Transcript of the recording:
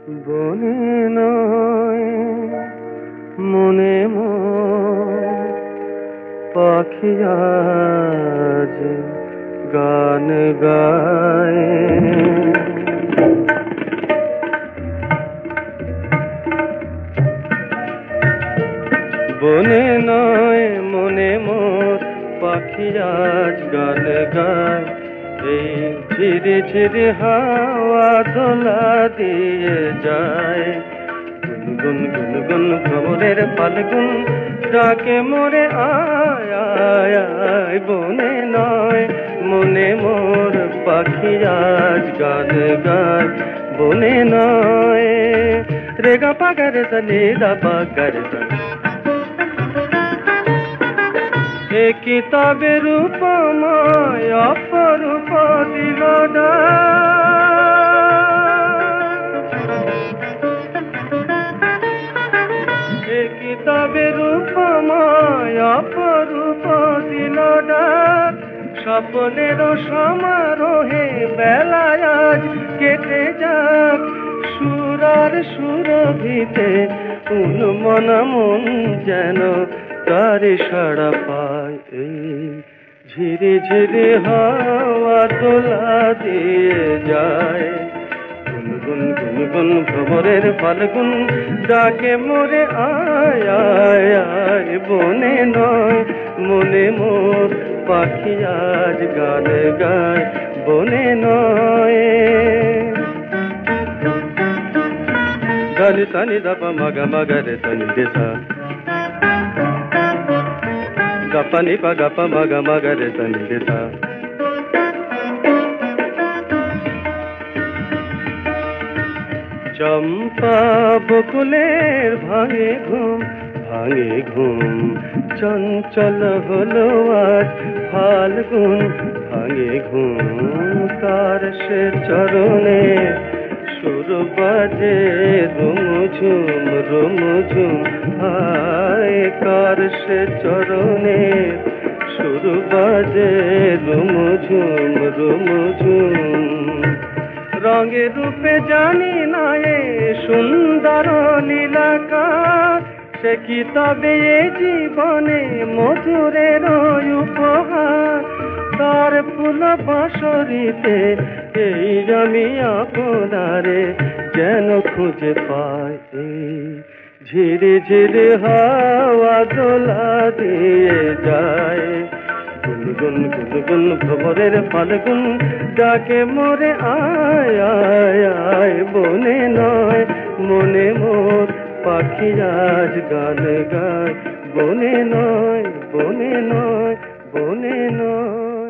বনে নয় মনে মন পাখি আজ গান গায়। বনে নয় মনে মোর পাখি আজ গান গায়। এই ঝিরি ঝিরি হাওয়া দোলা দিয়ে যায়। গুনগুন গুনগুন ভ্রমরের ফাল্গুন ডাকে মোরে আয় আয় আয়। বনে নয় মনে মোর পাখি আজ গান গায়। বনে নয় রেগা পাগারে সনি দা পাগারে সনি এ কিতাবের উপমায় অপরূপ দিলদা। এ কিতাবের উপমায় অপরূপ দিলদা। স্বপ্নের সমারোহে বেলায় আজ কেটে যাক। সুরার সুরভিতে উন্মনা মন যেন তারে সাড়া পায়। এই ঝিরি ঝিরি হাওয়া দোলা দিয়ে যায়। গুনগুন গুনগুন ভ্রমরের ফাল্গুন ডাকে মোরে আয় আয় আয়। বনে নয় মনে মোর পাখি আজ গান গায়। বনে নয় গানি সানি দাপা মাগা মাগারে সানি দেশা গপা নিপা গপা মাগা মাগারে সানি দেশা। চম্পা বকুলের ভাঙে ঘুম চঞ্চল হলো আজ ফাল্গুন ভাঙে ঘুম। কার সে চরণে সুর বাজে রুমঝুম রুমঝুম হায়। কার সে চরণে সুর বাজে রুমঝুম রুমঝুম। রঙে রূপে জানি না এ সুন্দর লীলাকার। সে কি তবে এ জীবনে মধুরের উপহার। তার ফুল বাঁশরিতে এই আমি আপনারে যেন খুঁজে পাই। এই ঝিরি ঝিরি হাওয়া দোলা দিয়ে যায়। গুনগুন গুনগুন ভ্রমরের ফাল্গুন ডাকে মোরে আয় আয় আয়। বনে নয় মনে মোর পাখি আজ গান গায়। বনে নয় বনে নয় বনে নয়।